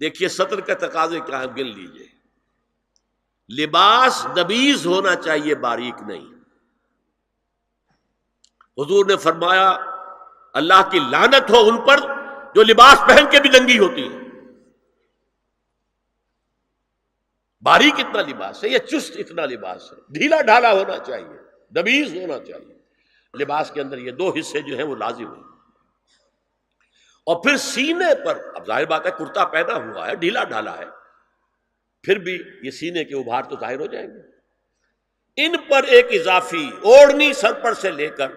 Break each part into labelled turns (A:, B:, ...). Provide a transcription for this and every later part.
A: دیکھیے سطر کا تقاضے کیا ہے، گن لیجئے. لباس نبیذ ہونا چاہیے، باریک نہیں. حضور نے فرمایا اللہ کی لعنت ہو ان پر جو لباس پہن کے بھی ننگی ہوتی ہے. باریک اتنا لباس ہے یا چست اتنا لباس ہے؟ ڈھیلا ڈھالا ہونا چاہیے، نبیذ ہونا چاہیے. لباس کے اندر یہ دو حصے جو ہیں وہ لازم ہیں. اور پھر سینے پر، اب ظاہر بات ہے کرتا پہنا ہوا ہے، ڈھیلا ڈھالا ہے، پھر بھی یہ سینے کے ابھار تو ظاہر ہو جائیں گے. ان پر ایک اضافی اوڑھنی سر پر سے لے کر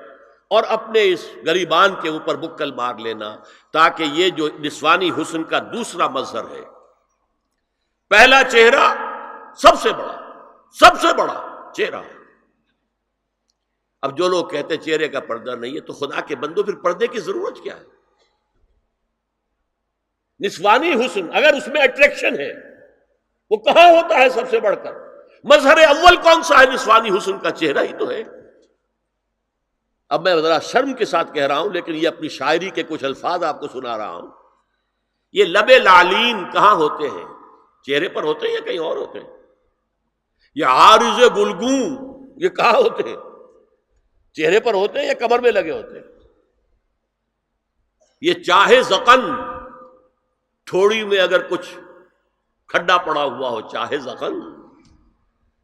A: اور اپنے اس گریبان کے اوپر بکل مار لینا، تاکہ یہ جو نسوانی حسن کا دوسرا مظہر ہے. پہلا چہرہ سب سے بڑا چہرہ. اب جو لوگ کہتے ہیں چہرے کا پردہ نہیں ہے، تو خدا کے بندو پھر پردے کی ضرورت کیا ہے؟ نسوانی حسن اگر اس میں اٹریکشن ہے، وہ کہاں ہوتا ہے سب سے بڑھ کر؟ مظہر اول کون سا ہے نسوانی حسن کا؟ چہرہ ہی تو ہے. اب میں ذرا شرم کے ساتھ کہہ رہا ہوں، لیکن یہ اپنی شاعری کے کچھ الفاظ آپ کو سنا رہا ہوں. یہ لب لعلین کہاں ہوتے ہیں؟ چہرے پر ہوتے ہیں یا کہیں اور ہوتے ہیں؟ یہ عارض گلگوں یہ کہاں ہوتے ہیں؟ چہرے پر ہوتے ہیں یا کمر میں لگے ہوتے ہیں؟ یہ چاہے زقن، تھوڑی میں اگر کچھ کھڈا پڑا ہوا ہو، چاہے زقن.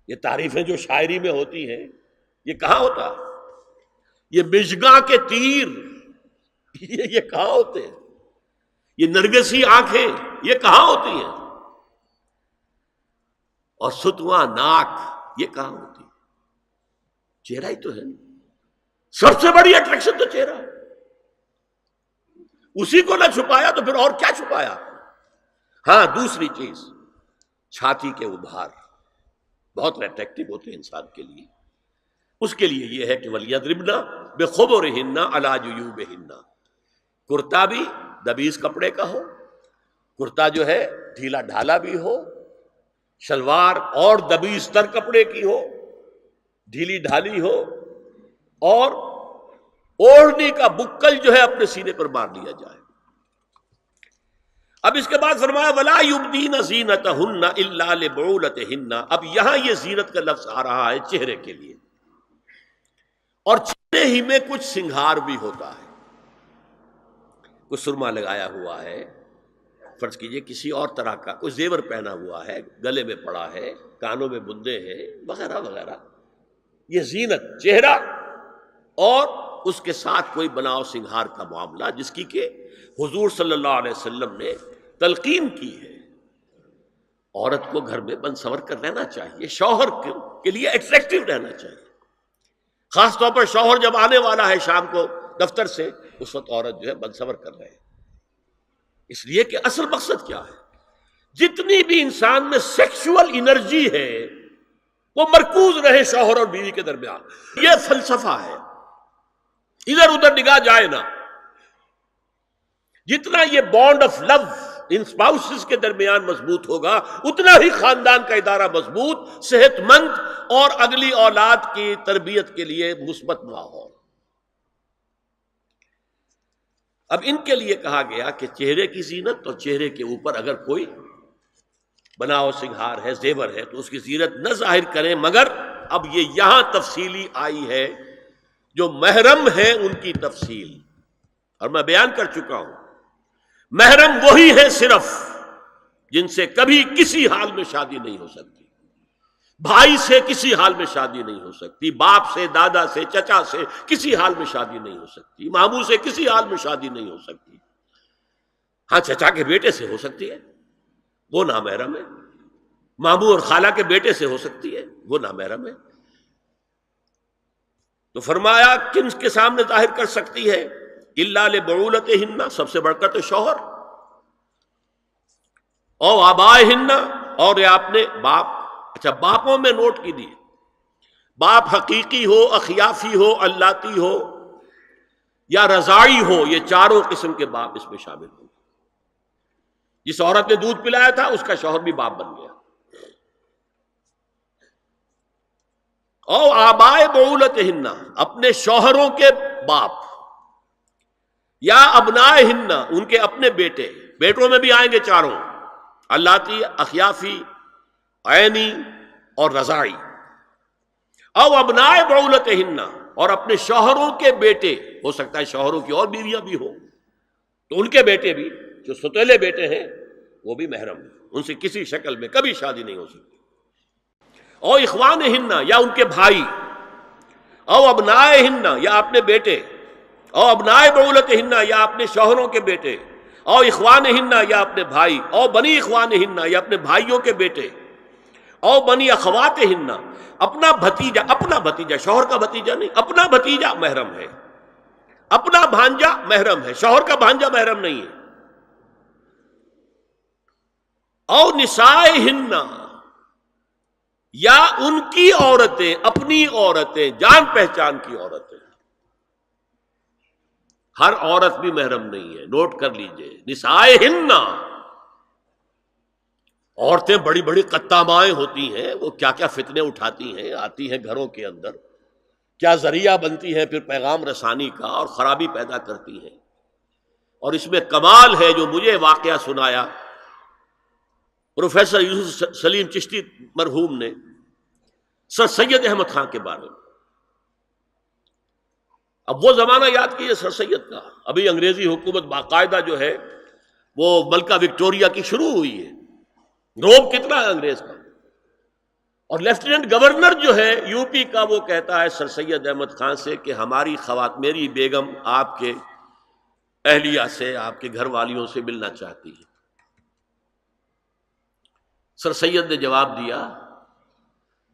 A: یہ تعریفیں جو شاعری میں ہوتی ہیں یہ کہاں ہوتا؟ یہ مژگاں کے تیر یہ کہاں ہوتے ہیں؟ یہ نرگسی آنکھیں یہ کہاں ہوتی ہیں؟ اور ستواں ناک یہ کہاں ہوتی؟ چہرہ ہی تو ہے. سب سے بڑی اٹریکشن تو چہرہ ہے. اسی کو نہ چھپایا تو پھر اور کیا چھپایا؟ ہاں دوسری چیز، چھاتی کے ابھار بہت اٹریکٹیو ہوتے ہیں انسان کے لیے. اس کے لیے یہ ہے کہ وَلْيَضْرِبْنَ بِخُمُرِهِنَّ عَلَى جُيُوبِهِنَّ. کرتا بھی نبیذ کپڑے کا ہو، کرتا جو ہے ڈھیلا ڈھالا بھی ہو، شلوار اور نبیذ تر کپڑے کی ہو، ڈھیلی ڈھالی ہو، اور اوڑھنی کا بکل جو ہے اپنے سینے پر مار لیا جائے. اب اس کے بعد فرمایا وَلَا يُبْدِينَ زِينَتَهُنَّ إِلَّا لِبُعُولَتِهِنَّ. اب یہاں یہ زینت کا لفظ آ رہا ہے چہرے کے لیے، اور چہرے ہی میں کچھ سنگھار بھی ہوتا ہے. کوئی سرما لگایا ہوا ہے، فرض کیجئے کسی اور طرح کا کوئی زیور پہنا ہوا ہے، گلے میں پڑا ہے، کانوں میں بندے ہیں وغیرہ وغیرہ. یہ زینت چہرہ اور اس کے ساتھ کوئی بناؤ سنگھار کا معاملہ، جس کی کہ حضور صلی اللہ علیہ وسلم نے تلقین کی ہے. عورت کو گھر میں بن سنور کر رہنا چاہیے، شوہر کے لیے اٹریکٹیو رہنا چاہیے. خاص طور پر شوہر جب آنے والا ہے شام کو دفتر سے، اس وقت عورت جو ہے بن سنور کر رہے ہیں. اس لیے کہ اصل مقصد کیا ہے؟ جتنی بھی انسان میں سیکشول انرجی ہے وہ مرکوز رہے شوہر اور بیوی کے درمیان. یہ فلسفہ ہے، ادھر ادھر نگاہ جائے نہ. جتنا یہ بانڈ آف لو ان اسپاؤسز کے درمیان مضبوط ہوگا، اتنا ہی خاندان کا ادارہ مضبوط، صحت مند اور اگلی اولاد کی تربیت کے لیے مثبت ماحول. اب ان کے لیے کہا گیا کہ چہرے کی زینت، اور چہرے کے اوپر اگر کوئی بناؤ سنگھار ہے، زیور ہے، تو اس کی زینت نہ ظاہر کریں. مگر اب یہ یہاں تفصیلی آئی ہے، جو محرم ہیں ان کی تفصیل، اور میں بیان کر چکا ہوں. محرم وہی ہے صرف جن سے کبھی کسی حال میں شادی نہیں ہو سکتی. بھائی سے کسی حال میں شادی نہیں ہو سکتی، باپ سے، دادا سے، چچا سے کسی حال میں شادی نہیں ہو سکتی، ماموں سے کسی حال میں شادی نہیں ہو سکتی. ہاں چچا کے بیٹے سے ہو سکتی ہے، وہ نامحرم ہے. ماموں اور خالہ کے بیٹے سے ہو سکتی ہے، وہ نامحرم ہے. تو فرمایا کن کے سامنے ظاہر کر سکتی ہے؟ الا لبعولتہن، سب سے بڑھ کر تو شوہر، او آبائہن، اور یہ آپ نے باپ. اچھا باپوں میں نوٹ کیجیے، باپ حقیقی ہو، اخیافی ہو، اللاتی ہو یا رضاعی ہو، یہ چاروں قسم کے باپ اس میں شامل ہوں. جس عورت نے دودھ پلایا تھا اس کا شوہر بھی باپ بن گیا. او آبائے بعولتہن، اپنے شوہروں کے باپ، یا ابنائہن، ان کے اپنے بیٹے، بیٹوں میں بھی آئیں گے چاروں. اللاتی اخیافی عینی اور رضاعی، او ابناء بعولتہن، اور اپنے شوہروں کے بیٹے، ہو سکتا ہے شوہروں کی اور بیویاں بھی ہوں تو ان کے بیٹے بھی، جو ستیلے بیٹے ہیں وہ بھی محرم ہیں، ان سے کسی شکل میں کبھی شادی نہیں ہو سکتی، او اخوانہن، یا ان کے بھائی، او ابنائہن، یا اپنے بیٹے، او ابناء بعولتہن، یا اپنے شوہروں کے بیٹے، او اخوانہن، یا اپنے بھائی، او بنی اخوانہن، یا اپنے بھائیوں کے بیٹے، او بنی اخواتہن، اپنا بھتیجا، شوہر کا بھتیجا نہیں، اپنا بھتیجا محرم ہے، اپنا بھانجا محرم ہے، شوہر کا بھانجا محرم نہیں ہے، او نسائہن، یا ان کی عورتیں، اپنی عورتیں، جان پہچان کی عورتیں، ہر عورت بھی محرم نہیں ہے، نوٹ کر لیجئے، نسائہن، عورتیں بڑی بڑی قطامائیں ہوتی ہیں، وہ کیا کیا فتنے اٹھاتی ہیں، آتی ہیں گھروں کے اندر، کیا ذریعہ بنتی ہیں پھر پیغام رسانی کا، اور خرابی پیدا کرتی ہیں، اور اس میں کمال ہے جو مجھے واقعہ سنایا پروفیسر یوسف سلیم چشتی مرحوم نے سر سید احمد خان کے بارے میں۔ اب وہ زمانہ یاد کیجیے سر سید کا، ابھی انگریزی حکومت باقاعدہ جو ہے وہ ملکہ وکٹوریہ کی شروع ہوئی ہے، روب کتنا ہے انگریز کا، اور لیفٹیننٹ گورنر جو ہے یو پی کا وہ کہتا ہے سر سید احمد خان سے کہ ہماری میری بیگم آپ کے اہلیہ سے، آپ کے گھر والیوں سے ملنا چاہتی ہے۔ سر سید نے جواب دیا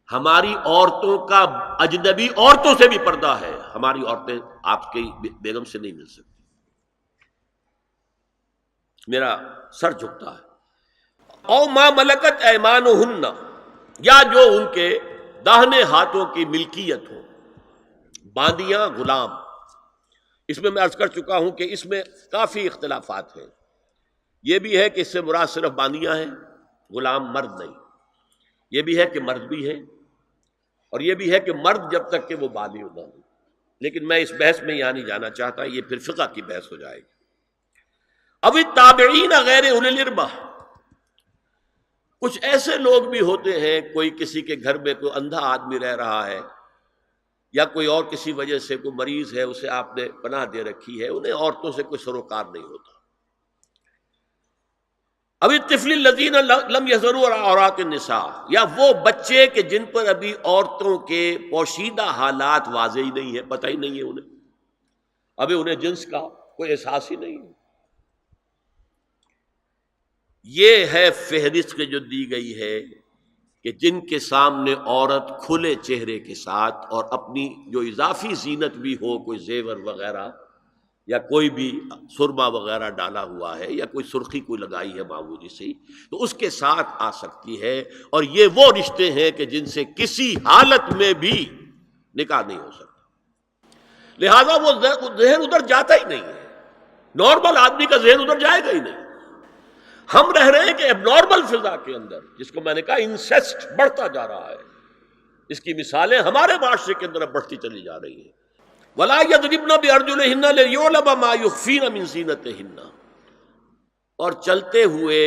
A: ہماری عورتوں کا اجنبی عورتوں سے بھی پردہ ہے، ہماری عورتیں آپ کی بیگم سے نہیں مل سکتی۔ میرا سر جھکتا ہے۔ او ما ملکت ایمانہن، یا جو ان کے داہنے ہاتھوں کی ملکیت ہو، باندیاں، غلام۔ اس میں عرض کر چکا ہوں کہ اس میں کافی اختلافات ہیں، یہ بھی ہے کہ اس سے مراد صرف باندیاں ہیں، غلام مرد نہیں، یہ بھی ہے کہ مرد بھی ہے، اور یہ بھی ہے کہ مرد جب تک کہ وہ بالغ نہ ہو، لیکن میں اس بحث میں یہاں نہیں جانا چاہتا، یہ پھر فقہ کی بحث ہو جائے گی۔ اب التابعین غیر اولی الاربہ، کچھ ایسے لوگ بھی ہوتے ہیں، کوئی کسی کے گھر میں کوئی اندھا آدمی رہ رہا ہے، یا کوئی اور کسی وجہ سے کوئی مریض ہے، اسے آپ نے پناہ دے رکھی ہے، انہیں عورتوں سے کوئی سروکار نہیں ہوتا۔ اب الطفل الذین لم یظہروا علی عورات النساء، یا وہ بچے کہ جن پر ابھی عورتوں کے پوشیدہ حالات واضح ہی نہیں ہے، پتہ ہی نہیں ہے انہیں، ابھی انہیں جنس کا کوئی احساس ہی نہیں ہے۔ یہ ہے فہرست کے جو دی گئی ہے کہ جن کے سامنے عورت کھلے چہرے کے ساتھ اور اپنی جو اضافی زینت بھی ہو، کوئی زیور وغیرہ یا کوئی بھی سرما وغیرہ ڈالا ہوا ہے، یا کوئی سرخی کوئی لگائی ہے معمولی سی، تو اس کے ساتھ آ سکتی ہے، اور یہ وہ رشتے ہیں کہ جن سے کسی حالت میں بھی نکاح نہیں ہو سکتا، لہذا وہ ذہن ادھر جاتا ہی نہیں ہے، نارمل آدمی کا ذہن ادھر جائے گا ہی نہیں۔ ہم رہ رہے ہیں کہ اب نارمل فضا کے اندر، جس کو میں نے کہا انسیسٹ بڑھتا جا رہا ہے، اس کی مثالیں ہمارے معاشرے کے اندر بڑھتی چلی جا رہی ہیں۔ وَلَا يَضْرِبْنَ بِأَرْجُلِهِنَّ لِيُعْلَمَ مَا يُخْفِينَ مِنْ زِينَتِهِنَّ، اور چلتے ہوئے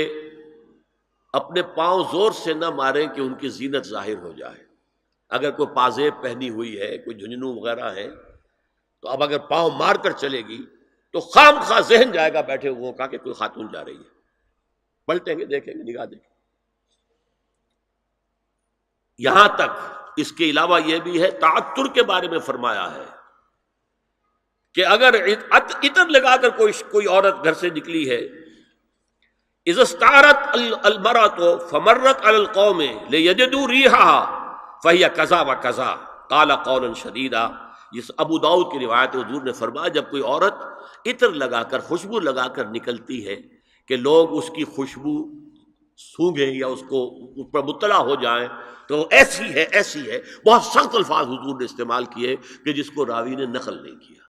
A: اپنے پاؤں زور سے نہ ماریں کہ ان کی زینت ظاہر ہو جائے۔ اگر کوئی پازیب پہنی ہوئی ہے، کوئی جھنجھنو وغیرہ ہے، تو اب اگر پاؤں مار کر چلے گی تو خام خواہ ذہن جائے گا بیٹھے ہوئے کا کہ کوئی خاتون جا رہی ہے، پلٹیں گے، دیکھیں گے، نگاہ دیکھیں۔ یہاں تک اس کے علاوہ یہ بھی ہے، تعطر کے بارے میں فرمایا ہے کہ اگر عطر لگا کر کوئی عورت گھر سے نکلی ہے، اذا استعارت المرأة فمرت على القوم ليجدوا ريحها فهي كذا وكذا قال قولا شديدا۔ یہ ابو داؤد کی روایت، حضور نے فرمایا جب کوئی عورت عطر لگا کر، خوشبو لگا کر نکلتی ہے کہ لوگ اس کی خوشبو سونگیں یا اس پر مطلع ہو جائیں تو ایسی ہے، ایسی ہے، بہت سخت الفاظ حضور نے استعمال کیے کہ جس کو راوی نے نقل نہیں کیا۔